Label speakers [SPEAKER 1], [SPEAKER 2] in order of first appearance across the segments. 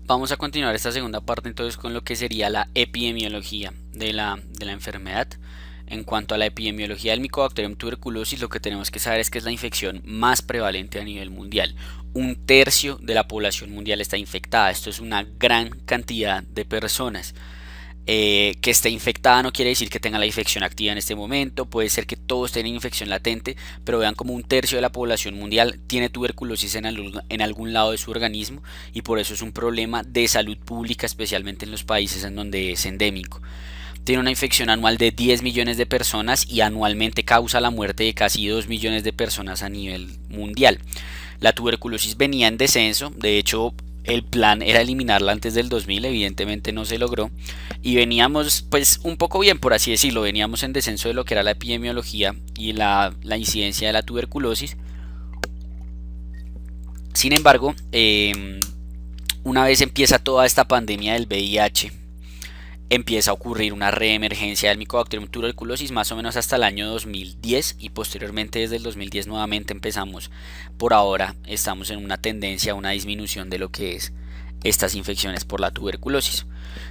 [SPEAKER 1] Vamos a continuar esta segunda parte entonces con lo que sería la epidemiología de la enfermedad. En cuanto a la epidemiología del Mycobacterium tuberculosis, lo que tenemos que saber es que es la infección más prevalente a nivel mundial. Un tercio de la población mundial está infectada. Esto es una gran cantidad de personas. Que esté infectada no quiere decir que tenga la infección activa en este momento, puede ser que todos tengan infección latente, pero vean como un tercio de la población mundial tiene tuberculosis en algún lado de su organismo y por eso es un problema de salud pública, especialmente en los países en donde es endémico. Tiene una infección anual de 10 millones de personas y anualmente causa la muerte de casi 2 millones de personas a nivel mundial. La tuberculosis venía en descenso, de hecho el plan era eliminarla antes del 2000, evidentemente no se logró y veníamos pues un poco bien, por así decirlo, veníamos en descenso de lo que era la epidemiología y la incidencia de la tuberculosis. Sin embargo, una vez empieza toda esta pandemia del VIH, empieza a ocurrir una reemergencia del Mycobacterium tuberculosis más o menos hasta el año 2010 y posteriormente desde el 2010 nuevamente empezamos. Por ahora estamos en una tendencia a una disminución de lo que es estas infecciones por la tuberculosis.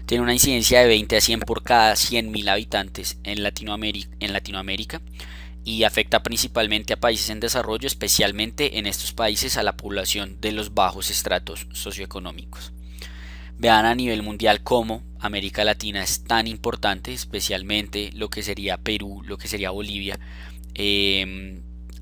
[SPEAKER 1] Tiene una incidencia de 20 a 100 por cada 100.000 habitantes en Latinoamérica y afecta principalmente a países en desarrollo, especialmente en estos países a la población de los bajos estratos socioeconómicos. Vean a nivel mundial cómo América Latina es tan importante, especialmente lo que sería Perú, lo que sería Bolivia,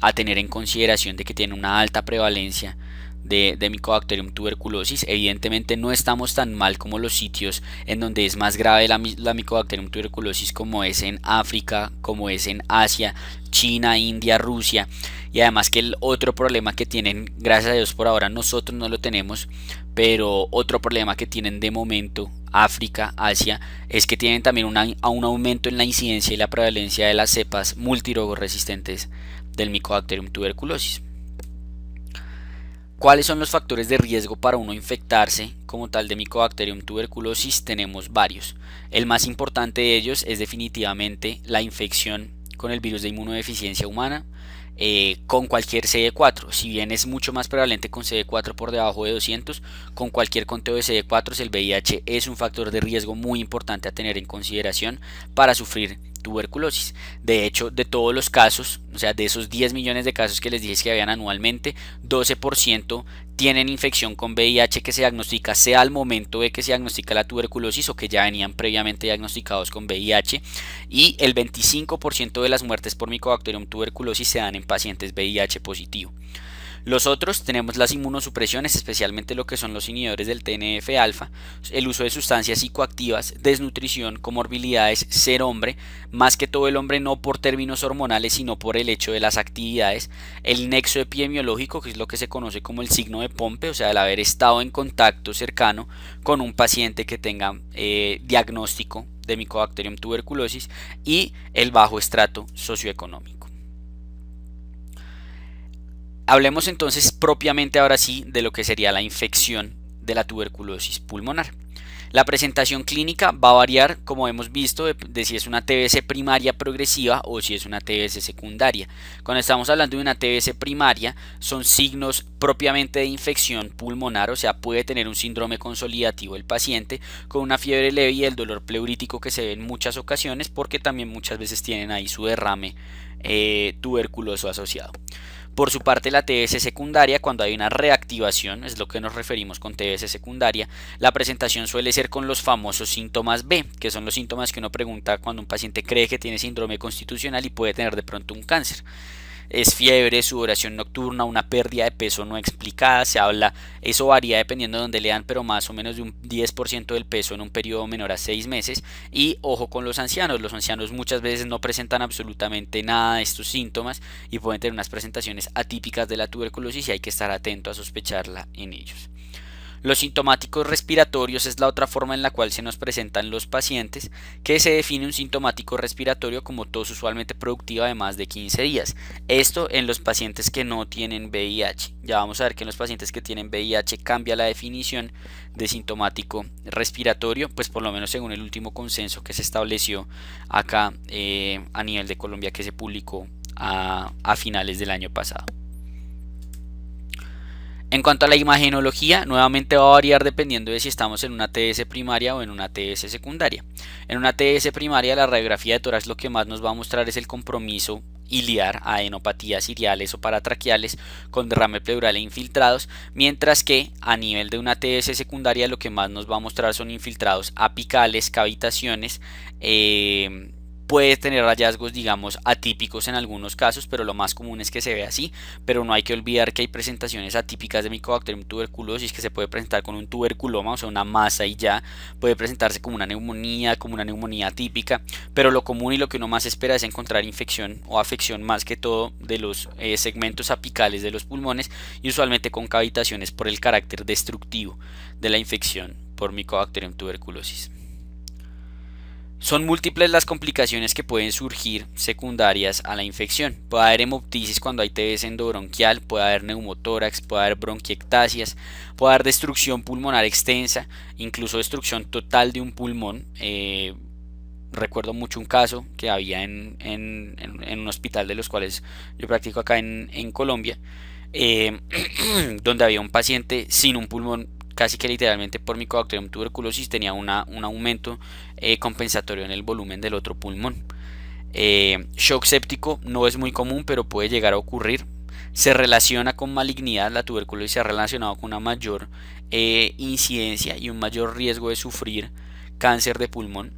[SPEAKER 1] a tener en consideración de que tiene una alta prevalencia de Mycobacterium tuberculosis. Evidentemente no estamos tan mal como los sitios en donde es más grave la Mycobacterium tuberculosis, como es en África, como es en Asia, China, India, Rusia. Y además que el otro problema que tienen, gracias a Dios por ahora nosotros no lo tenemos, pero otro problema que tienen de momento África, Asia, es que tienen también un aumento en la incidencia y la prevalencia de las cepas multirogoresistentes del Mycobacterium tuberculosis. ¿Cuáles son los factores de riesgo para uno infectarse como tal de Mycobacterium tuberculosis? Tenemos varios. El más importante de ellos es definitivamente la infección con el virus de inmunodeficiencia humana, con cualquier CD4. Si bien es mucho más prevalente con CD4 por debajo de 200, con cualquier conteo de CD4 el VIH es un factor de riesgo muy importante a tener en consideración para sufrir tuberculosis. De hecho, de todos los casos, o sea, de esos 10 millones de casos que les dije que habían anualmente, 12% tienen infección con VIH que se diagnostica sea al momento de que se diagnostica la tuberculosis o que ya venían previamente diagnosticados con VIH, y el 25% de las muertes por Mycobacterium tuberculosis se dan en pacientes VIH positivo. Los otros tenemos las inmunosupresiones, especialmente lo que son los inhibidores del TNF-alfa, el uso de sustancias psicoactivas, desnutrición, comorbilidades, ser hombre, más que todo el hombre no por términos hormonales, sino por el hecho de las actividades, el nexo epidemiológico, que es lo que se conoce como el signo de Pompe, o sea, el haber estado en contacto cercano con un paciente que tenga diagnóstico de Mycobacterium tuberculosis, y el bajo estrato socioeconómico. Hablemos entonces propiamente ahora sí de lo que sería la infección de la tuberculosis pulmonar. La presentación clínica va a variar, como hemos visto, de si es una TBC primaria progresiva o si es una TBC secundaria. Cuando estamos hablando de una TBC primaria, son signos propiamente de infección pulmonar, o sea, puede tener un síndrome consolidativo el paciente con una fiebre leve y el dolor pleurítico que se ve en muchas ocasiones, porque también muchas veces tienen ahí su derrame tuberculoso asociado. Por su parte, la TBC secundaria, cuando hay una reactivación, es lo que nos referimos con TBC secundaria, la presentación suele ser con los famosos síntomas B, que son los síntomas que uno pregunta cuando un paciente cree que tiene síndrome constitucional y puede tener de pronto un cáncer. Es fiebre, sudoración nocturna, una pérdida de peso no explicada, se habla, eso varía dependiendo de donde lean, pero más o menos de un 10% del peso en un periodo menor a 6 meses. Y ojo con los ancianos muchas veces no presentan absolutamente nada de estos síntomas y pueden tener unas presentaciones atípicas de la tuberculosis y hay que estar atento a sospecharla en ellos. Los sintomáticos respiratorios es la otra forma en la cual se nos presentan los pacientes, que se define un sintomático respiratorio como tos usualmente productiva de más de 15 días. Esto en los pacientes que no tienen VIH. Ya vamos a ver que en los pacientes que tienen VIH cambia la definición de sintomático respiratorio, pues por lo menos según el último consenso que se estableció acá a nivel de Colombia, que se publicó a finales del año pasado. En cuanto a la imagenología, nuevamente va a variar dependiendo de si estamos en una TS primaria o en una TS secundaria. En una TS primaria, la radiografía de tórax lo que más nos va a mostrar es el compromiso iliar, adenopatías iliares o paratraqueales con derrame pleural e infiltrados, mientras que a nivel de una TS secundaria lo que más nos va a mostrar son infiltrados apicales, cavitaciones, puede tener hallazgos, digamos, atípicos en algunos casos, pero lo más común es que se vea así. Pero no hay que olvidar que hay presentaciones atípicas de Mycobacterium tuberculosis que se puede presentar con un tuberculoma, o sea, una masa, y ya puede presentarse como una neumonía atípica. Pero lo común y lo que uno más espera es encontrar infección o afección, más que todo de los segmentos apicales de los pulmones, y usualmente con cavitaciones por el carácter destructivo de la infección por Mycobacterium tuberculosis. Son múltiples las complicaciones que pueden surgir secundarias a la infección. Puede haber hemoptisis cuando hay TBC endobronquial, puede haber neumotórax, puede haber bronquiectasias, puede haber destrucción pulmonar extensa, incluso destrucción total de un pulmón. Recuerdo mucho un caso que había en un hospital de los cuales yo practico acá en Colombia, donde había un paciente sin un pulmón, casi que literalmente por Mycobacterium tuberculosis tenía un aumento compensatorio en el volumen del otro pulmón. Shock séptico no es muy común, pero puede llegar a ocurrir. Se relaciona con malignidad, la tuberculosis se ha relacionado con una mayor incidencia y un mayor riesgo de sufrir cáncer de pulmón.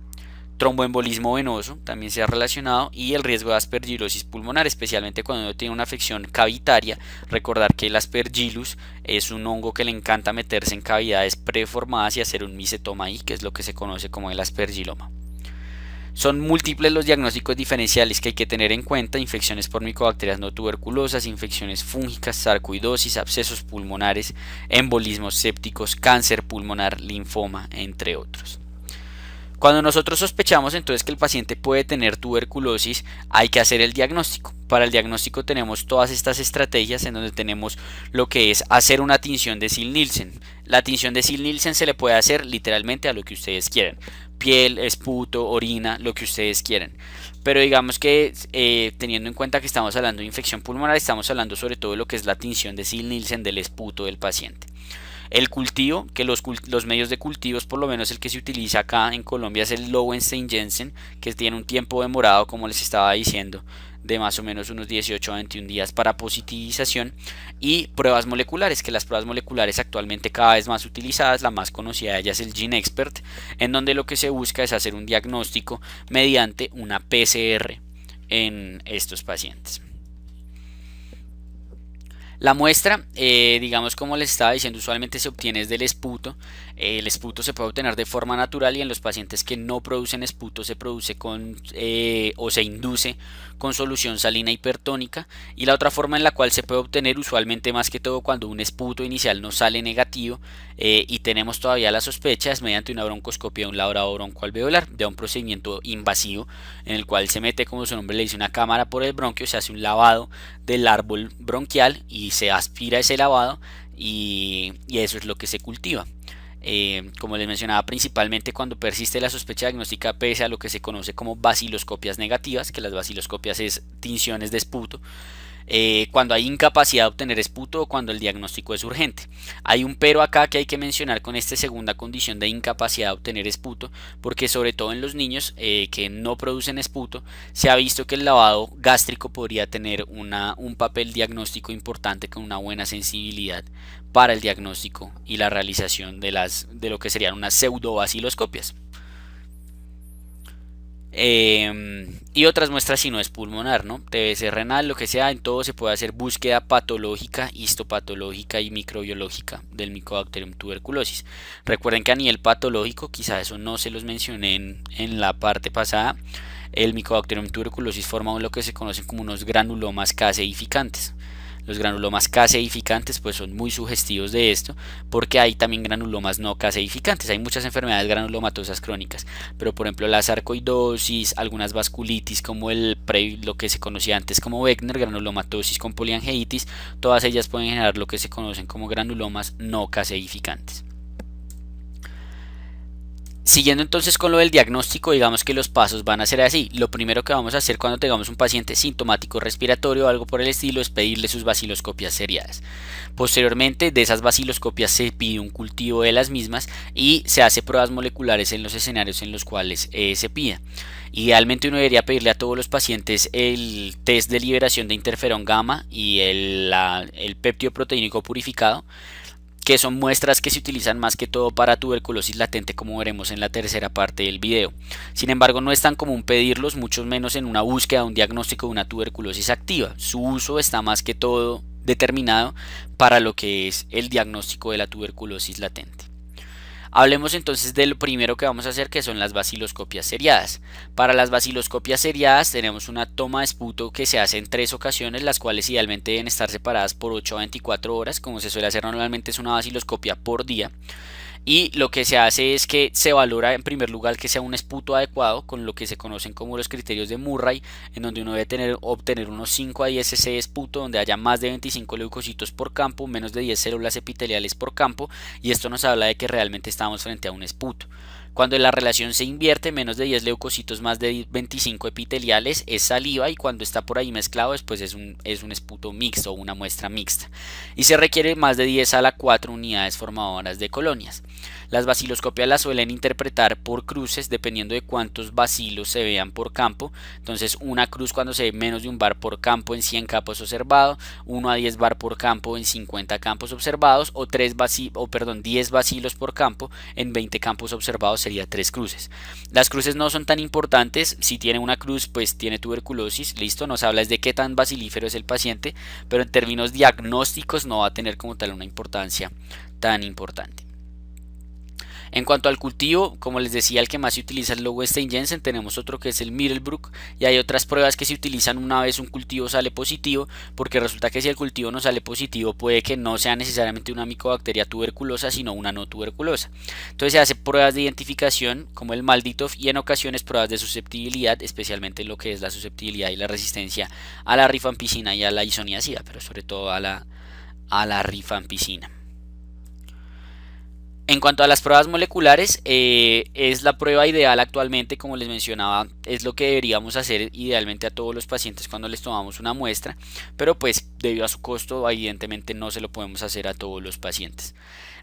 [SPEAKER 1] Tromboembolismo venoso también se ha relacionado, y el riesgo de aspergilosis pulmonar, especialmente cuando uno tiene una afección cavitaria. Recordar que el aspergillus es un hongo que le encanta meterse en cavidades preformadas y hacer un micetoma ahí, que es lo que se conoce como el aspergiloma. Son múltiples los diagnósticos diferenciales que hay que tener en cuenta: infecciones por micobacterias no tuberculosas, infecciones fúngicas, sarcoidosis, abscesos pulmonares, embolismos sépticos, cáncer pulmonar, linfoma, entre otros. Cuando nosotros sospechamos entonces que el paciente puede tener tuberculosis, hay que hacer el diagnóstico. Para el diagnóstico tenemos todas estas estrategias, en donde tenemos lo que es hacer una tinción de Ziehl-Neelsen. La tinción de Ziehl-Neelsen se le puede hacer literalmente a lo que ustedes quieran: piel, esputo, orina, lo que ustedes quieran. Pero digamos que teniendo en cuenta que estamos hablando de infección pulmonar, estamos hablando sobre todo de lo que es la tinción de Ziehl-Neelsen del esputo del paciente. El cultivo, que los medios de cultivos, por lo menos el que se utiliza acá en Colombia, es el Lowenstein-Jensen, que tiene un tiempo demorado, como les estaba diciendo, de más o menos unos 18 a 21 días para positivización. Y pruebas moleculares, que las pruebas moleculares actualmente cada vez más utilizadas, la más conocida de ellas es el GeneXpert, en donde lo que se busca es hacer un diagnóstico mediante una PCR en estos pacientes. La muestra, digamos, como les estaba diciendo, usualmente se obtiene desde el esputo. El esputo se puede obtener de forma natural, y en los pacientes que no producen esputo se produce o se induce con solución salina hipertónica. Y la otra forma en la cual se puede obtener, usualmente más que todo cuando un esputo inicial no sale negativo y tenemos todavía la sospecha, es mediante una broncoscopia de un lavado broncoalveolar, de un procedimiento invasivo en el cual se mete, como su nombre le dice, una cámara por el bronquio, se hace un lavado del árbol bronquial y se aspira ese lavado, y eso es lo que se cultiva. Como les mencionaba, principalmente cuando persiste la sospecha diagnóstica pese a lo que se conoce como baciloscopias negativas, que las baciloscopias es tinciones de esputo. Cuando hay incapacidad de obtener esputo o cuando el diagnóstico es urgente. Hay un pero acá que hay que mencionar con esta segunda condición de incapacidad de obtener esputo, porque sobre todo en los niños que no producen esputo, se ha visto que el lavado gástrico podría tener un papel diagnóstico importante, con una buena sensibilidad para el diagnóstico y la realización de lo que serían unas pseudobaciloscopias. Y otras muestras si no es pulmonar, ¿no? TBC renal, lo que sea. En todo se puede hacer búsqueda patológica, histopatológica y microbiológica del Mycobacterium tuberculosis. Recuerden que a nivel patológico, quizá eso no se los mencioné en la parte pasada, el Mycobacterium tuberculosis forma lo que se conocen como unos granulomas caseificantes. Los granulomas caseificantes pues son muy sugestivos de esto, porque hay también granulomas no caseificantes. Hay muchas enfermedades granulomatosas crónicas, pero por ejemplo la sarcoidosis, algunas vasculitis como lo que se conocía antes como Beckner, granulomatosis con poliangeitis, todas ellas pueden generar lo que se conocen como granulomas no caseificantes. Siguiendo entonces con lo del diagnóstico, digamos que los pasos van a ser así. Lo primero que vamos a hacer cuando tengamos un paciente sintomático respiratorio o algo por el estilo es pedirle sus vaciloscopias seriadas. Posteriormente de esas vaciloscopias se pide un cultivo de las mismas y se hace pruebas moleculares en los escenarios en los cuales se pida. Idealmente uno debería pedirle a todos los pacientes el test de liberación de interferón gamma y el péptido proteínico purificado, que son muestras que se utilizan más que todo para tuberculosis latente, como veremos en la tercera parte del video. Sin embargo, no es tan común pedirlos, mucho menos en una búsqueda de un diagnóstico de una tuberculosis activa. Su uso está más que todo determinado para lo que es el diagnóstico de la tuberculosis latente. Hablemos entonces de lo primero que vamos a hacer, que son las vaciloscopias seriadas. Para las vaciloscopias seriadas tenemos una toma de esputo que se hace en 3 ocasiones, las cuales idealmente deben estar separadas por 8 a 24 horas, como se suele hacer normalmente es una vaciloscopia por día. Y lo que se hace es que se valora en primer lugar que sea un esputo adecuado con lo que se conocen como los criterios de Murray, en donde uno debe obtener unos 5 a 10 cc de esputo donde haya más de 25 leucocitos por campo, menos de 10 células epiteliales por campo, y esto nos habla de que realmente estamos frente a un esputo. Cuando la relación se invierte, menos de 10 leucocitos, más de 25 epiteliales, es saliva, y cuando está por ahí mezclado, después es un esputo mixto o una muestra mixta. Y se requiere más de 10 a la 4 unidades formadoras de colonias. Las vaciloscopias las suelen interpretar por cruces dependiendo de cuántos bacilos se vean por campo. Entonces una cruz cuando se ve menos de un bar por campo en 100 campos observados, 1 a 10 bar por campo en 50 campos observados, o 10 bacilos por campo en 20 campos observados sería 3 cruces. Las cruces no son tan importantes. Si tiene una cruz, pues tiene tuberculosis, listo, nos habla es de qué tan bacilífero es el paciente, pero en términos diagnósticos no va a tener como tal una importancia tan importante. En cuanto al cultivo, como les decía, el que más se utiliza es el Lowenstein-Jensen. Tenemos otro que es el Middlebrook, y hay otras pruebas que se utilizan una vez un cultivo sale positivo, porque resulta que si el cultivo no sale positivo puede que no sea necesariamente una micobacteria tuberculosa, sino una no tuberculosa. Entonces se hacen pruebas de identificación como el Malditov, y en ocasiones pruebas de susceptibilidad, especialmente en lo que es la susceptibilidad y la resistencia a la rifampicina y a la isoniazida, pero sobre todo a la rifampicina. En cuanto a las pruebas moleculares, es la prueba ideal actualmente, como les mencionaba, es lo que deberíamos hacer idealmente a todos los pacientes cuando les tomamos una muestra, pero pues debido a su costo evidentemente no se lo podemos hacer a todos los pacientes.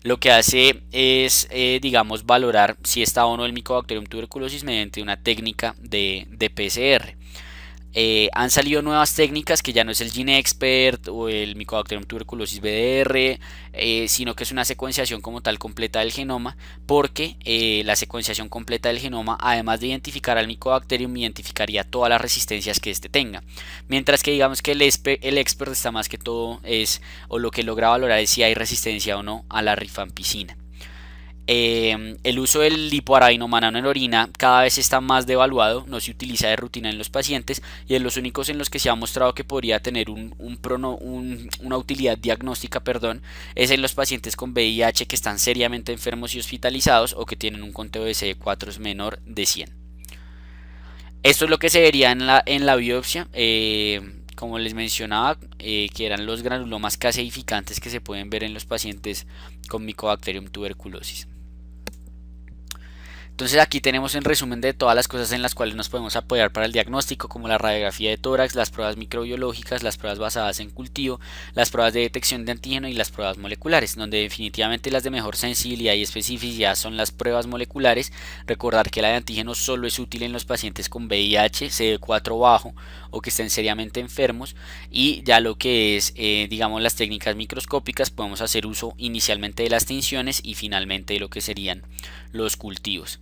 [SPEAKER 1] Lo que hace es, digamos, valorar si está o no el Mycobacterium tuberculosis mediante una técnica de PCR. Han salido nuevas técnicas que ya no es el GeneXpert o el Mycobacterium tuberculosis BDR, sino que es una secuenciación como tal completa del genoma, porque la secuenciación completa del genoma, además de identificar al Mycobacterium, identificaría todas las resistencias que éste tenga, mientras que digamos que el expert está más que todo o lo que logra valorar es si hay resistencia o no a la rifampicina. El uso del lipoarabinomanano en orina cada vez está más devaluado, no se utiliza de rutina en los pacientes, y en los únicos en los que se ha mostrado que podría tener una utilidad diagnóstica, es en los pacientes con VIH que están seriamente enfermos y hospitalizados o que tienen un conteo de CD4 menor de 100. Esto es lo que se vería en la biopsia. Como les mencionaba, que eran los granulomas caseificantes que se pueden ver en los pacientes con Mycobacterium tuberculosis. Entonces aquí tenemos en resumen de todas las cosas en las cuales nos podemos apoyar para el diagnóstico, como la radiografía de tórax, las pruebas microbiológicas, las pruebas basadas en cultivo, las pruebas de detección de antígeno y las pruebas moleculares, donde definitivamente las de mejor sensibilidad y especificidad son las pruebas moleculares. Recordar que la de antígeno solo es útil en los pacientes con VIH, CD4 bajo o que estén seriamente enfermos, y ya lo que es digamos las técnicas microscópicas podemos hacer uso inicialmente de las tinciones y finalmente de lo que serían los cultivos.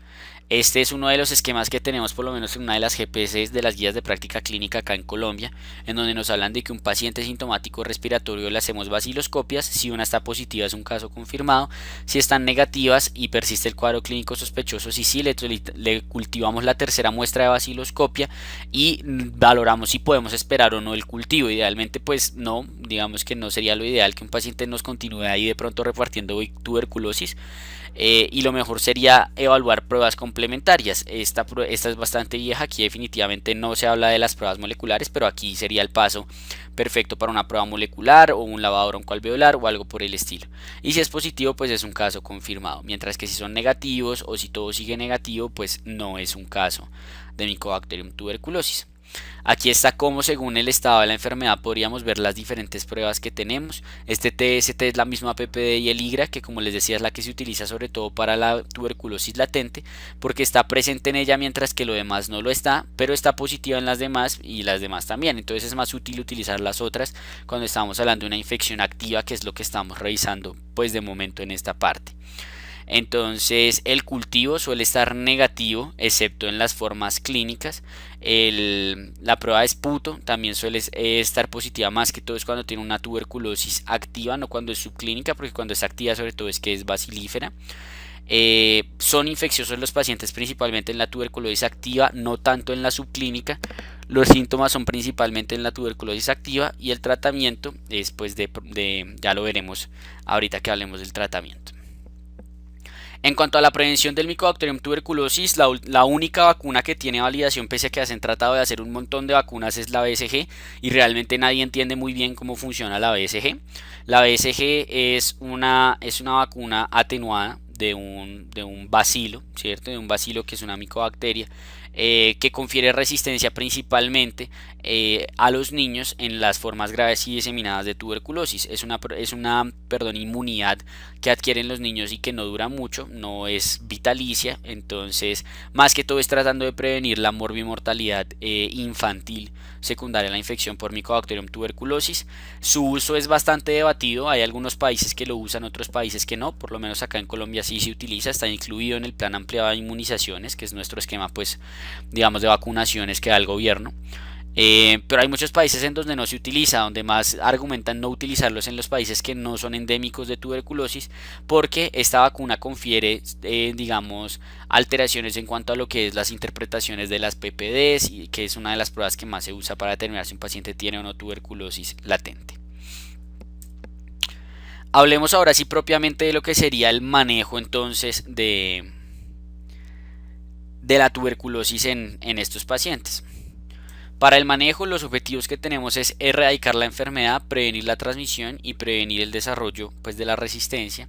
[SPEAKER 1] Este es uno de los esquemas que tenemos por lo menos en una de las GPS de las guías de práctica clínica acá en Colombia, en donde nos hablan de que un paciente sintomático respiratorio le hacemos vaciloscopias. Si una está positiva es un caso confirmado, si están negativas y persiste el cuadro clínico sospechoso, sí le cultivamos la tercera muestra de vaciloscopia y valoramos si podemos esperar o no el cultivo. Idealmente pues no, digamos que no sería lo ideal que un paciente nos continúe ahí de pronto repartiendo tuberculosis. Y lo mejor sería evaluar pruebas complementarias. Esta es bastante vieja, aquí definitivamente no se habla de las pruebas moleculares, pero aquí sería el paso perfecto para una prueba molecular o un lavado broncoalveolar o algo por el estilo. Y si es positivo, pues es un caso confirmado, mientras que si son negativos o si todo sigue negativo, pues no es un caso de Mycobacterium tuberculosis. Aquí está cómo según el estado de la enfermedad podríamos ver las diferentes pruebas que tenemos. Este TST es la misma PPD y el IGRA, que como les decía es la que se utiliza sobre todo para la tuberculosis latente, porque está presente en ella mientras que lo demás no lo está, pero está positiva en las demás y las demás también. Entonces es más útil utilizar las otras cuando estamos hablando de una infección activa, que es lo que estamos revisando pues de momento en esta parte. Entonces el cultivo suele estar negativo excepto en las formas clínicas. La prueba de esputo también suele estar positiva, más que todo es cuando tiene una tuberculosis activa, no cuando es subclínica, porque cuando es activa sobre todo es que es bacilífera. Son infecciosos los pacientes principalmente en la tuberculosis activa, no tanto en la subclínica. Los síntomas son principalmente en la tuberculosis activa y el tratamiento es pues ya lo veremos ahorita que hablemos del tratamiento. En cuanto a la prevención del Mycobacterium tuberculosis, la única vacuna que tiene validación, pese a que se han tratado de hacer un montón de vacunas, es la BCG, y realmente nadie entiende muy bien cómo funciona la BCG. La BCG es una vacuna atenuada de un bacilo, ¿cierto? De un bacilo que es una micobacteria, que confiere resistencia principalmente a los niños en las formas graves y diseminadas de tuberculosis. Es una inmunidad que adquieren los niños y que no dura mucho, no es vitalicia, entonces más que todo es tratando de prevenir la morbimortalidad infantil secundaria a la infección por Mycobacterium tuberculosis. Su uso es bastante debatido, hay algunos países que lo usan, otros países que no, por lo menos acá en Colombia sí se utiliza, está incluido en el plan ampliado de inmunizaciones, que es nuestro esquema pues digamos de vacunaciones que da el gobierno. Pero hay muchos países en donde no se utiliza, donde más argumentan no utilizarlos en los países que no son endémicos de tuberculosis, porque esta vacuna confiere, digamos, alteraciones en cuanto a lo que es las interpretaciones de las PPDs, y que es una de las pruebas que más se usa para determinar si un paciente tiene o no tuberculosis latente. Hablemos ahora sí propiamente de lo que sería el manejo entonces de la tuberculosis en estos pacientes. Para el manejo, los objetivos que tenemos es erradicar la enfermedad, prevenir la transmisión y prevenir el desarrollo pues, de la resistencia.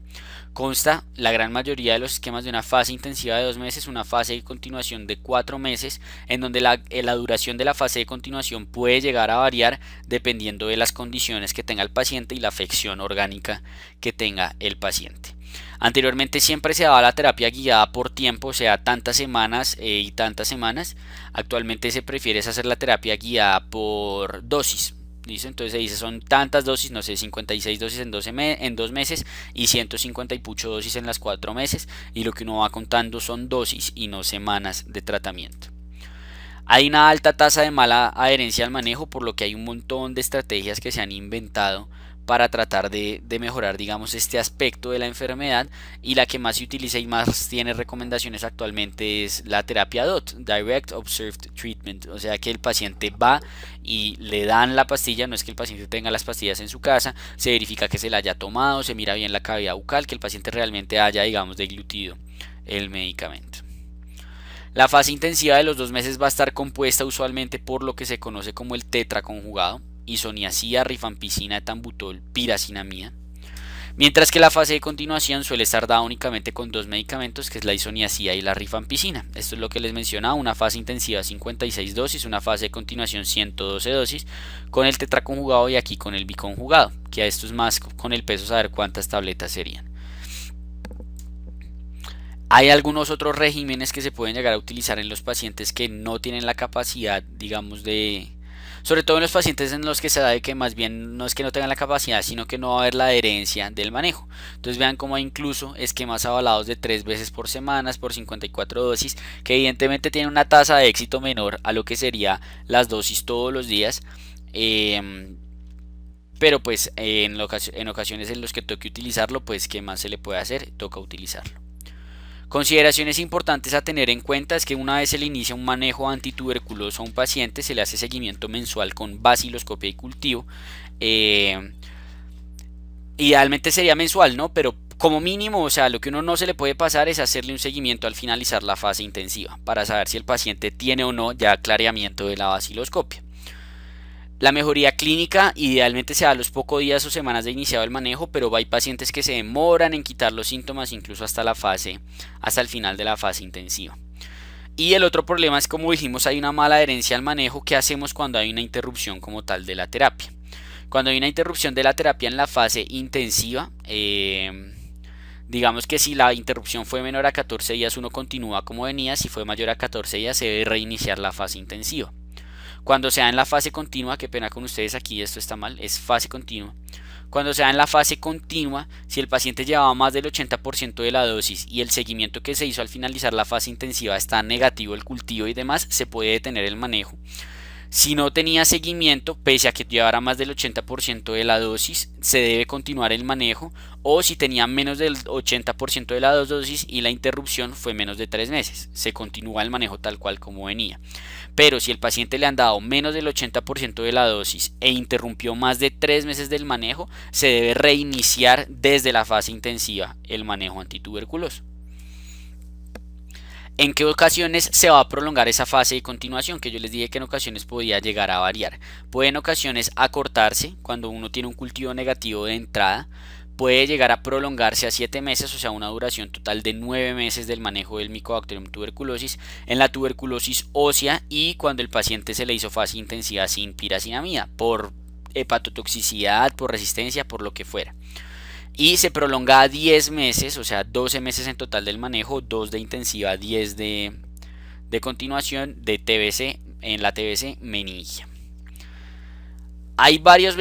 [SPEAKER 1] Consta la gran mayoría de los esquemas de una fase intensiva de 2 meses, una fase de continuación de 4 meses, en donde la duración de la fase de continuación puede llegar a variar dependiendo de las condiciones que tenga el paciente y la afección orgánica que tenga el paciente. Anteriormente siempre se daba la terapia guiada por tiempo, o sea, tantas semanas y tantas semanas. Actualmente se prefiere hacer la terapia guiada por dosis. ¿Listo? Entonces se dice son tantas dosis, no sé, 56 dosis en 2 meses y 150 y pucho dosis en las 4 meses. Y lo que uno va contando son dosis y no semanas de tratamiento. Hay una alta tasa de mala adherencia al manejo, por lo que hay un montón de estrategias que se han inventado para tratar de mejorar, digamos, este aspecto de la enfermedad, y la que más se utiliza y más tiene recomendaciones actualmente es la terapia DOT, Direct Observed Treatment, o sea que el paciente va y le dan la pastilla, no es que el paciente tenga las pastillas en su casa, se verifica que se la haya tomado, se mira bien la cavidad bucal, que el paciente realmente haya, digamos, deglutido el medicamento. La fase intensiva de los 2 meses va a estar compuesta usualmente por lo que se conoce como el tetraconjugado, isoniazida, rifampicina, etambutol, piracinamida, mientras que la fase de continuación suele estar dada únicamente con 2 medicamentos, que es la isoniazida y la rifampicina. Esto es lo que les mencionaba, una fase intensiva 56 dosis, una fase de continuación 112 dosis con el tetraconjugado y aquí con el biconjugado, que a esto es más con el peso saber cuántas tabletas serían. Hay algunos otros regímenes que se pueden llegar a utilizar en los pacientes que no tienen la capacidad, digamos, sobre todo en los pacientes en los que se da de que más bien no es que no tengan la capacidad, sino que no va a haber la adherencia del manejo. Entonces vean cómo hay incluso esquemas avalados de 3 veces por semana por 54 dosis, que evidentemente tienen una tasa de éxito menor a lo que sería las dosis todos los días. Pero pues en ocasiones en los que toque utilizarlo, pues qué más se le puede hacer, toca utilizarlo. Consideraciones importantes a tener en cuenta es que una vez se le inicia un manejo antituberculoso a un paciente, se le hace seguimiento mensual con baciloscopia y cultivo. Idealmente sería mensual, ¿no? Pero como mínimo, o sea, lo que uno no se le puede pasar es hacerle un seguimiento al finalizar la fase intensiva para saber si el paciente tiene o no ya clareamiento de la baciloscopia. La mejoría clínica idealmente se da a los pocos días o semanas de iniciado el manejo, pero hay pacientes que se demoran en quitar los síntomas incluso hasta el final de la fase intensiva. Y el otro problema es, como dijimos, hay una mala adherencia al manejo. ¿Qué hacemos cuando hay una interrupción como tal de la terapia? Cuando hay una interrupción de la terapia en la fase intensiva, digamos que si la interrupción fue menor a 14 días uno continúa como venía, si fue mayor a 14 días se debe reiniciar la fase intensiva. Cuando sea en la fase continua, qué pena con ustedes aquí, esto está mal, es fase continua. Cuando sea en la fase continua, si el paciente llevaba más del 80% de la dosis y el seguimiento que se hizo al finalizar la fase intensiva está negativo, el cultivo y demás, se puede detener el manejo. Si no tenía seguimiento, pese a que llevara más del 80% de la dosis, se debe continuar el manejo, o si tenía menos del 80% de la dosis y la interrupción fue menos de 3 meses, se continúa el manejo tal cual como venía. Pero si el paciente le han dado menos del 80% de la dosis e interrumpió más de 3 meses del manejo, se debe reiniciar desde la fase intensiva el manejo antituberculoso. ¿En qué ocasiones se va a prolongar esa fase de continuación? Que yo les dije que en ocasiones podía llegar a variar. Puede en ocasiones acortarse cuando uno tiene un cultivo negativo de entrada. Puede llegar a prolongarse a 7 meses, o sea, una duración total de 9 meses del manejo del Mycobacterium tuberculosis en la tuberculosis ósea y cuando el paciente se le hizo fase intensiva sin piracinamida, por hepatotoxicidad, por resistencia, por lo que fuera. Y se prolonga a 10 meses, o sea, 12 meses en total del manejo, 2 de intensiva, 10 de continuación de TBC en la TBC meningia. Hay varias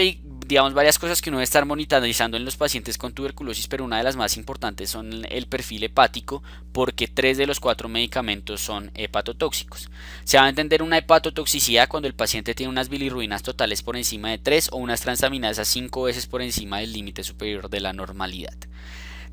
[SPEAKER 1] cosas que uno debe estar monitorizando en los pacientes con tuberculosis, pero una de las más importantes son el perfil hepático, porque 3 de los 4 medicamentos son hepatotóxicos. Se va a entender una hepatotoxicidad cuando el paciente tiene unas bilirrubinas totales por encima de 3 o unas transaminasas 5 veces por encima del límite superior de la normalidad.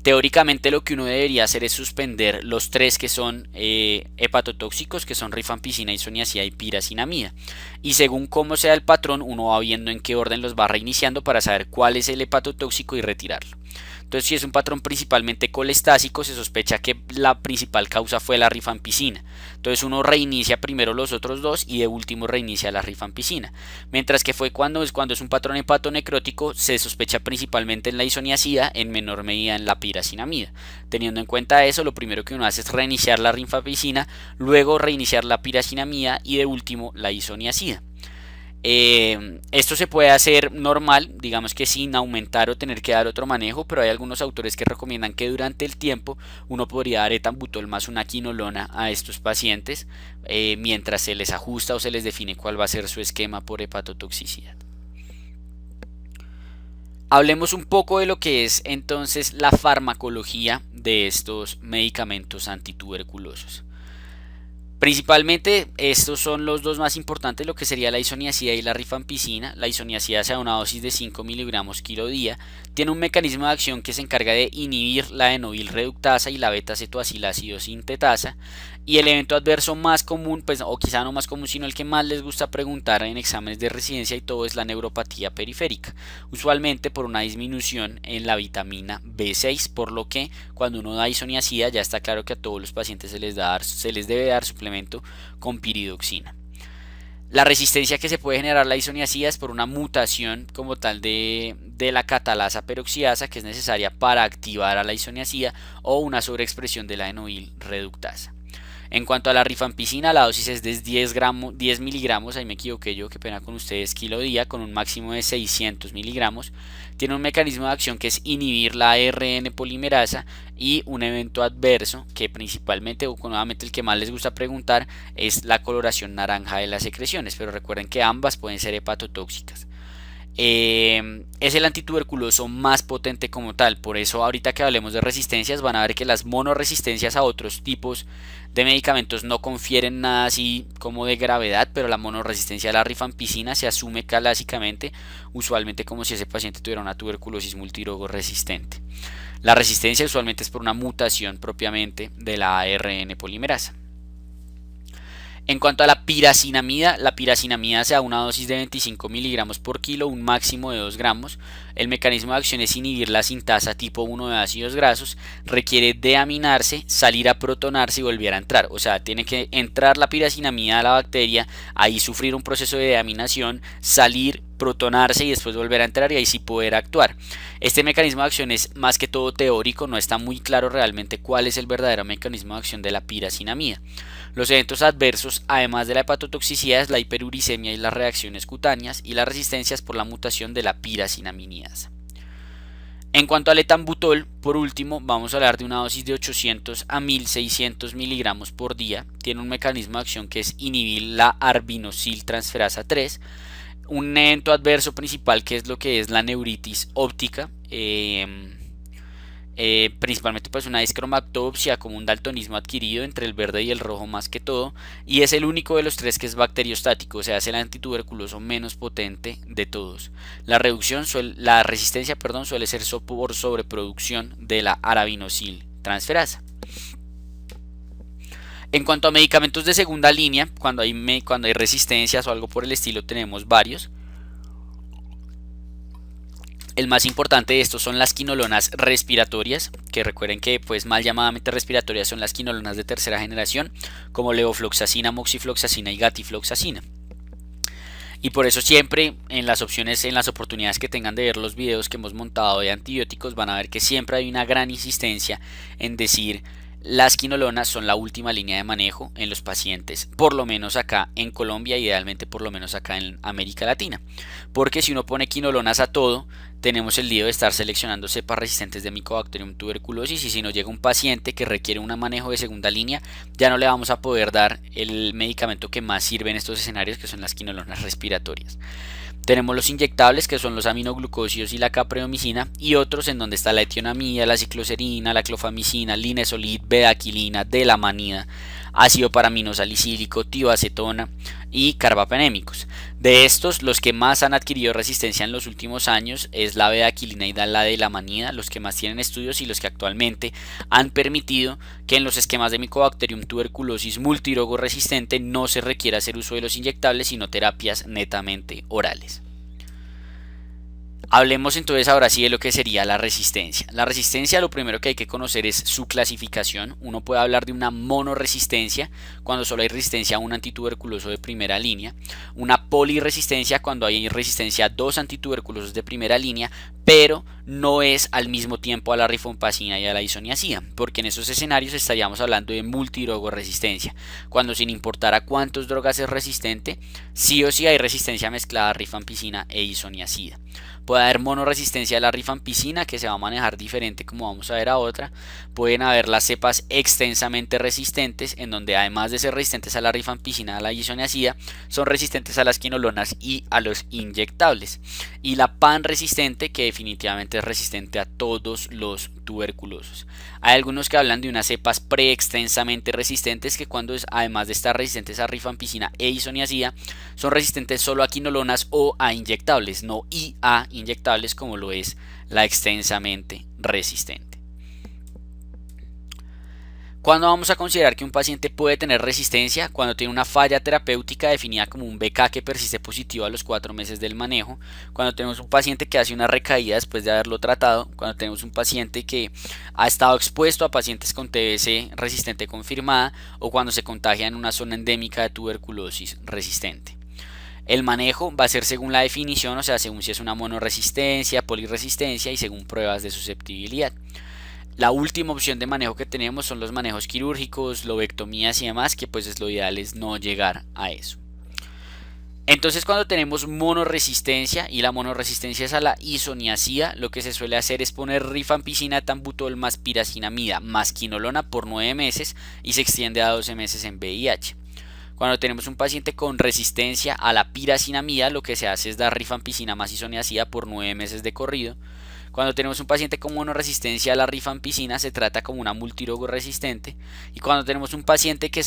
[SPEAKER 1] Teóricamente lo que uno debería hacer es suspender los 3 que son hepatotóxicos, que son rifampicina, isoniazida y piracinamida. Y según cómo sea el patrón, uno va viendo en qué orden los va reiniciando para saber cuál es el hepatotóxico y retirarlo. Entonces, si es un patrón principalmente colestásico, se sospecha que la principal causa fue la rifampicina. Entonces uno reinicia primero los otros 2 y de último reinicia la rifampicina. Mientras que cuando es un patrón hepatonecrótico, se sospecha principalmente en la isoniazida, en menor medida en la piracinamida. Teniendo en cuenta eso, lo primero que uno hace es reiniciar la rifampicina, luego reiniciar la piracinamida y de último la isoniazida. Esto se puede hacer normal, digamos que sin aumentar o tener que dar otro manejo, pero hay algunos autores que recomiendan que durante el tiempo uno podría dar etambutol más una quinolona a estos pacientes mientras se les ajusta o se les define cuál va a ser su esquema por hepatotoxicidad. Hablemos un poco de lo que es entonces la farmacología de estos medicamentos antituberculosos. Principalmente estos son los dos más importantes, lo que sería la isoniazida y la rifampicina. La isoniazida se da una dosis de 5 miligramos kilo día. Tiene un mecanismo de acción que se encarga de inhibir la enoil reductasa y la beta-cetoacilácido sintetasa. Y el evento adverso más común, pues, o quizá no más común, sino el que más les gusta preguntar en exámenes de residencia y todo, es la neuropatía periférica. Usualmente por una disminución en la vitamina B6, por lo que cuando uno da isoniazida ya está claro que a todos los pacientes se les debe dar suplemento con piridoxina. La resistencia que se puede generar la isoniazida es por una mutación como tal de la catalasa peroxidasa que es necesaria para activar a la isoniazida o una sobreexpresión de la enoil reductasa. En cuanto a la rifampicina, la dosis es de 10 miligramos, ahí me equivoqué yo, qué pena con ustedes, kilo día, con un máximo de 600 miligramos. Tiene un mecanismo de acción que es inhibir la ARN polimerasa y un evento adverso que principalmente, o nuevamente el que más les gusta preguntar, es la coloración naranja de las secreciones, pero recuerden que ambas pueden ser hepatotóxicas. Es el antituberculoso más potente como tal, por eso ahorita que hablemos de resistencias van a ver que las monoresistencias a otros tipos de medicamentos no confieren nada así como de gravedad, pero la monoresistencia a la rifampicina se asume clásicamente, usualmente como si ese paciente tuviera una tuberculosis multirogo resistente. La resistencia usualmente es por una mutación propiamente de la ARN polimerasa. En cuanto a la piracinamida se da una dosis de 25 miligramos por kilo, un máximo de 2 gramos. El mecanismo de acción es inhibir la sintasa tipo 1 de ácidos grasos, requiere deaminarse, salir a protonarse y volver a entrar. O sea, tiene que entrar la piracinamida a la bacteria, ahí sufrir un proceso de deaminación, salir, protonarse y después volver a entrar y ahí sí poder actuar. Este mecanismo de acción es más que todo teórico, no está muy claro realmente cuál es el verdadero mecanismo de acción de la piracinamida. Los eventos adversos, además de la hepatotoxicidad, es la hiperuricemia y las reacciones cutáneas y las resistencias por la mutación de la piracinaminidasa. En cuanto al etambutol, por último, vamos a hablar de una dosis de 800 a 1600 miligramos por día. Tiene un mecanismo de acción que es inhibir la arbinosiltransferasa 3. Un evento adverso principal que es lo que es la neuritis óptica, principalmente pues una discromatopsia como un daltonismo adquirido entre el verde y el rojo más que todo, y es el único de los tres que es bacteriostático, o sea, es el antituberculoso menos potente de todos. La resistencia suele ser por sobreproducción de la arabinosil transferasa. En cuanto a medicamentos de segunda línea, cuando hay resistencias o algo por el estilo, tenemos varios. El más importante de estos son las quinolonas respiratorias, que recuerden que pues mal llamadamente respiratorias son las quinolonas de tercera generación, como levofloxacina, moxifloxacina y gatifloxacina. Y por eso siempre en las opciones, en las oportunidades que tengan de ver los videos que hemos montado de antibióticos, van a ver que siempre hay una gran insistencia en decir las quinolonas son la última línea de manejo en los pacientes, por lo menos acá en Colombia, idealmente por lo menos acá en América Latina, porque si uno pone quinolonas a todo, tenemos el lío de estar seleccionando cepas resistentes de Mycobacterium tuberculosis, y si nos llega un paciente que requiere un manejo de segunda línea, ya no le vamos a poder dar el medicamento que más sirve en estos escenarios, que son las quinolonas respiratorias. Tenemos los inyectables, que son los aminoglucósidos y la capreomicina, y otros en donde está la etionamida, la cicloserina, la clofamicina, linezolid, bedaquilina, delamanida, ácido paraminosalicílico, tioacetona y carbapenémicos. De estos, los que más han adquirido resistencia en los últimos años es la bedaquilina y la delamanida, los que más tienen estudios y los que actualmente han permitido que en los esquemas de Mycobacterium tuberculosis multirogo resistente no se requiera hacer uso de los inyectables, sino terapias netamente orales. Hablemos entonces ahora sí de lo que sería la resistencia. La resistencia, lo primero que hay que conocer es su clasificación. Uno puede hablar de una monoresistencia cuando solo hay resistencia a un antituberculoso de primera línea, una poliresistencia cuando hay resistencia a dos antituberculosos de primera línea, pero no es al mismo tiempo a la rifampicina y a la isoniazida, porque en esos escenarios estaríamos hablando de multirogo resistencia, cuando sin importar a cuántas drogas es resistente, sí o sí hay resistencia mezclada a rifampicina e isoniazida. Puede haber monoresistencia a la rifampicina, que se va a manejar diferente como vamos a ver a otra. Pueden haber las cepas extensamente resistentes, en donde además de ser resistentes a la rifampicina, a la isoniazida, son resistentes a las quinolonas y a los inyectables. Y la panresistente, que definitivamente es resistente a todos los tuberculosos. Hay algunos que hablan de unas cepas preextensamente resistentes, que cuando además de estar resistentes a rifampicina e isoniazida, son resistentes solo a quinolonas o a inyectables, no y a inyectables como lo es la extensamente resistente. ¿Cuándo vamos a considerar que un paciente puede tener resistencia? Cuando tiene una falla terapéutica definida como un BK que persiste positivo a los 4 meses del manejo, cuando tenemos un paciente que hace una recaída después de haberlo tratado, cuando tenemos un paciente que ha estado expuesto a pacientes con TBC resistente confirmada, o cuando se contagia en una zona endémica de tuberculosis resistente. El manejo va a ser según la definición, o sea, según si es una monoresistencia, polirresistencia y según pruebas de susceptibilidad. La última opción de manejo que tenemos son los manejos quirúrgicos, lobectomías y demás, que pues es lo ideal es no llegar a eso. Entonces cuando tenemos monoresistencia, y la monoresistencia es a la isoniazida, lo que se suele hacer es poner rifampicina, etambutol más piracinamida más quinolona por 9 meses y se extiende a 12 meses en VIH. Cuando tenemos un paciente con resistencia a la piracinamida, lo que se hace es dar rifampicina más isoniazida por 9 meses de corrido. Cuando tenemos un paciente con monoresistencia a la rifampicina, se trata como una multirogo resistente. Y cuando tenemos un paciente que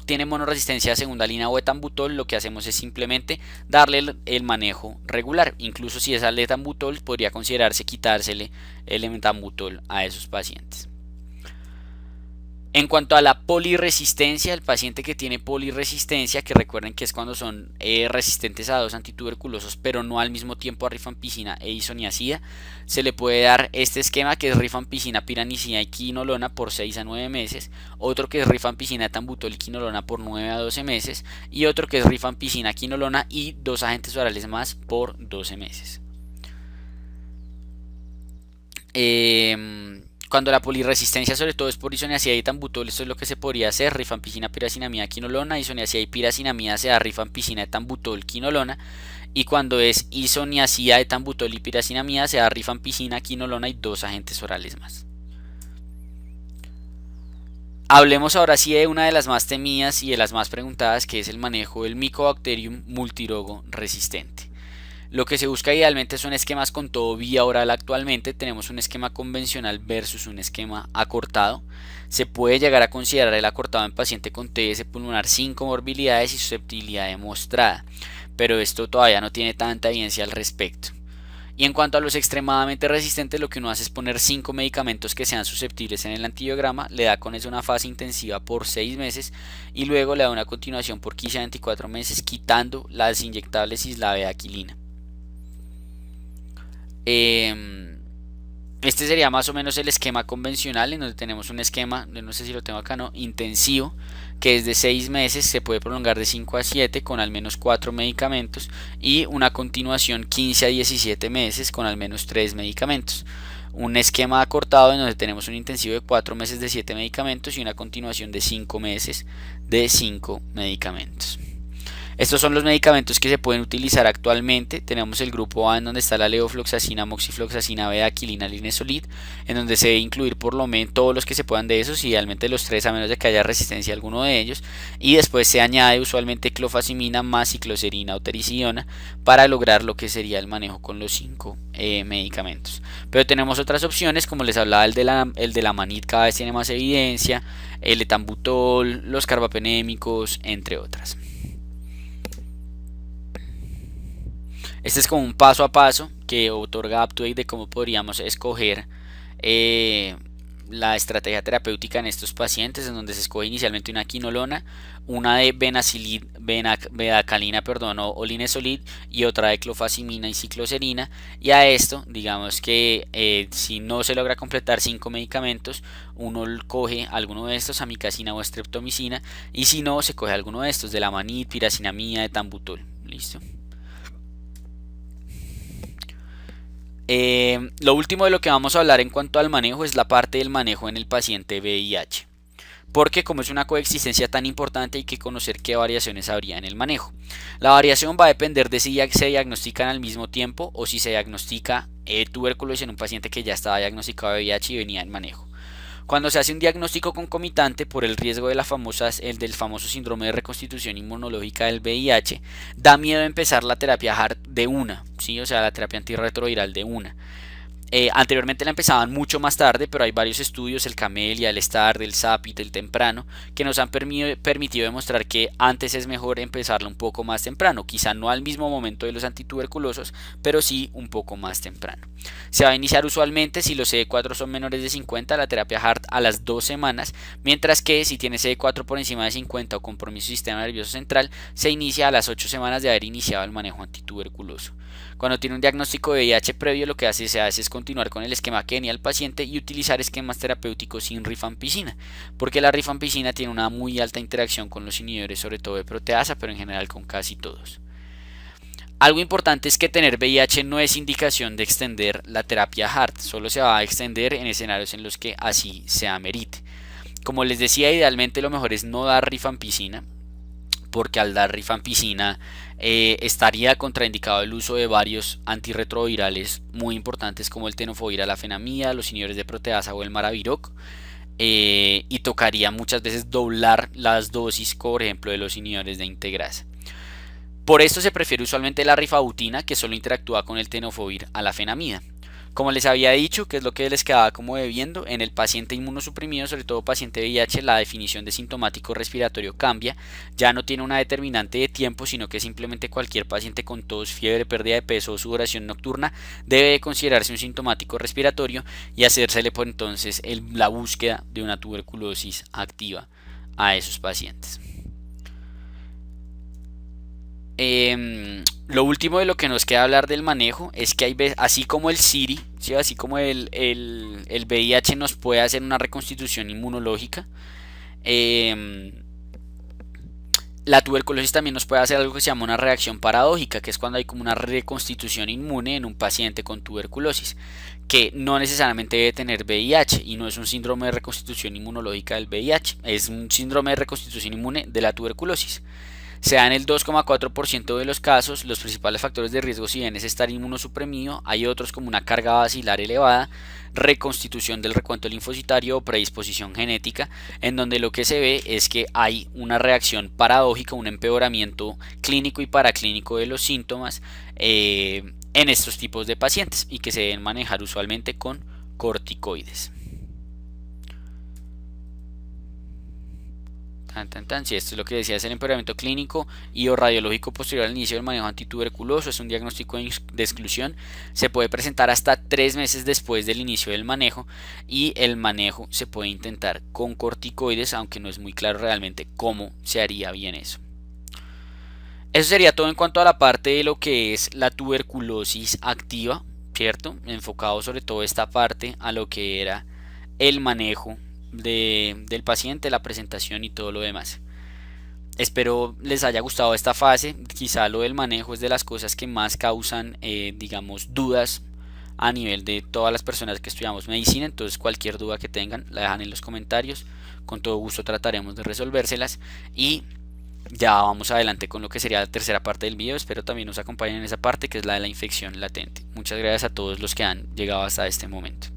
[SPEAKER 1] tiene monoresistencia a segunda línea o etambutol, lo que hacemos es simplemente darle el manejo regular. Incluso si es al etambutol, podría considerarse quitársele el etambutol a esos pacientes. En cuanto a la polirresistencia, el paciente que tiene polirresistencia, que recuerden que es cuando son resistentes a dos antituberculosos, pero no al mismo tiempo a rifampicina e isoniazida, se le puede dar este esquema que es rifampicina, piranicina y quinolona por 6 a 9 meses, otro que es rifampicina, etambutol y quinolona por 9 a 12 meses, y otro que es rifampicina, quinolona y dos agentes orales más por 12 meses. Cuando la polirresistencia sobre todo es por isoniazida y etambutol, esto es lo que se podría hacer: rifampicina, piracinamida, quinolona. Isoniazida y piracinamida se da rifampicina, etambutol, quinolona. Y cuando es isoniazida, etambutol y piracinamida se da rifampicina, quinolona y dos agentes orales más. Hablemos ahora sí de una de las más temidas y de las más preguntadas, que es el manejo del Mycobacterium multirogo resistente. Lo que se busca idealmente son esquemas con todo vía oral. Actualmente tenemos un esquema convencional versus un esquema acortado. Se puede llegar a considerar el acortado en paciente con TS pulmonar sin comorbilidades y susceptibilidad demostrada, pero esto todavía no tiene tanta evidencia al respecto. Y en cuanto a los extremadamente resistentes, lo que uno hace es poner 5 medicamentos que sean susceptibles en el antibiograma, le da con eso una fase intensiva por 6 meses y luego le da una continuación por 15 a 24 meses, quitando las inyectables islavia-aquilina. Este sería más o menos el esquema convencional, en donde tenemos un esquema, no sé si lo tengo acá, no, intensivo, que es de 6 meses, se puede prolongar de 5 a 7 con al menos 4 medicamentos, y una continuación 15 a 17 meses con al menos 3 medicamentos. Un esquema acortado en donde tenemos un intensivo de 4 meses de 7 medicamentos y una continuación de 5 meses de 5 medicamentos. Estos son los medicamentos que se pueden utilizar actualmente. Tenemos el grupo A, en donde está la levofloxacina, moxifloxacina, betaquilina, linezolid, en donde se debe incluir por lo menos todos los que se puedan de esos, idealmente los 3 a menos de que haya resistencia a alguno de ellos, y después se añade usualmente clofazimina más cicloserina o tericidona para lograr lo que sería el manejo con los 5 medicamentos. Pero tenemos otras opciones, como les hablaba, el de la manit cada vez tiene más evidencia, el etambutol, los carbapenémicos, entre otras. Este es como un paso a paso que otorga UpToDate de cómo podríamos escoger la estrategia terapéutica en estos pacientes, en donde se escoge inicialmente una quinolona, una de betacaline, o linezolid, y otra de clofazimina y cicloserina. Y a esto, digamos que si no se logra completar 5 medicamentos, uno coge alguno de estos, amicacina o streptomicina, y si no, se coge alguno de estos, de la manit, piracinamida, etambutol. Listo. Lo último de lo que vamos a hablar en cuanto al manejo es la parte del manejo en el paciente VIH, porque como es una coexistencia tan importante hay que conocer qué variaciones habría en el manejo. La variación va a depender de si se diagnostican al mismo tiempo o si se diagnostica tuberculosis en un paciente que ya estaba diagnosticado de VIH y venía en manejo. Cuando se hace un diagnóstico concomitante por el riesgo de el del famoso síndrome de reconstitución inmunológica del VIH, da miedo empezar la terapia HAART de una, ¿sí? O sea, la terapia antirretroviral de una. Anteriormente la empezaban mucho más tarde, pero hay varios estudios, el Camellia, el STAR, el SAPIT, el temprano, que nos han permitido demostrar que antes es mejor empezarla un poco más temprano, quizá no al mismo momento de los antituberculosos, pero sí un poco más temprano. Se va a iniciar usualmente, si los CD4 son menores de 50, la terapia HAART a las 2 semanas, mientras que si tiene CD4 por encima de 50 o compromiso del sistema nervioso central, se inicia a las 8 semanas de haber iniciado el manejo antituberculoso. Cuando tiene un diagnóstico de VIH previo, lo que se hace es continuar con el esquema que venía el paciente y utilizar esquemas terapéuticos sin rifampicina, porque la rifampicina tiene una muy alta interacción con los inhibidores, sobre todo de proteasa, pero en general con casi todos. Algo importante es que tener VIH no es indicación de extender la terapia HAART, solo se va a extender en escenarios en los que así se amerite. Como les decía, idealmente lo mejor es no dar rifampicina, porque al dar rifampicina estaría contraindicado el uso de varios antirretrovirales muy importantes como el tenofovir, la fenamida, los inhibidores de proteasa o el maraviroc, y tocaría muchas veces doblar las dosis, por ejemplo, de los inhibidores de integrasa. Por esto se prefiere usualmente la rifabutina, que solo interactúa con el tenofovir a la fenamida. Como les había dicho, que es lo que les quedaba como debiendo, en el paciente inmunosuprimido, sobre todo paciente VIH, la definición de sintomático respiratorio cambia, ya no tiene una determinante de tiempo, sino que simplemente cualquier paciente con tos, fiebre, pérdida de peso o sudoración nocturna debe considerarse un sintomático respiratorio y hacérsele por entonces la búsqueda de una tuberculosis activa a esos pacientes. Lo último de lo que nos queda hablar del manejo es que hay veces, así como el SIRI, ¿sí? Así como el VIH nos puede hacer una reconstitución inmunológica, eh, la tuberculosis también nos puede hacer algo que se llama una reacción paradójica, que es cuando hay como una reconstitución inmune en un paciente con tuberculosis, que no necesariamente debe tener VIH y no es un síndrome de reconstitución inmunológica del VIH, es un síndrome de reconstitución inmune de la tuberculosis. Se da en el 2,4% de los casos. Los principales factores de riesgo, si bien es estar inmunosuprimido, hay otros como una carga basilar elevada, reconstitución del recuento linfocitario o predisposición genética, en donde lo que se ve es que hay una reacción paradójica, un empeoramiento clínico y paraclínico de los síntomas en estos tipos de pacientes y que se deben manejar usualmente con corticoides. Si esto es lo que decía, es el empeoramiento clínico y o radiológico posterior al inicio del manejo antituberculoso, es un diagnóstico de exclusión, se puede presentar hasta 3 meses después del inicio del manejo y el manejo se puede intentar con corticoides, aunque no es muy claro realmente cómo se haría bien eso. Eso sería todo en cuanto a la parte de lo que es la tuberculosis activa, ¿cierto? Enfocado sobre todo esta parte a lo que era el manejo del paciente, la presentación y todo lo demás. Espero les haya gustado esta fase. Quizá lo del manejo es de las cosas que más causan, digamos, dudas a nivel de todas las personas que estudiamos medicina. Entonces cualquier duda que tengan la dejan en los comentarios. Con todo gusto trataremos de resolvérselas. Y ya vamos adelante con lo que sería la tercera parte del video. Espero también nos acompañen en esa parte que es la de la infección latente. Muchas gracias a todos los que han llegado hasta este momento.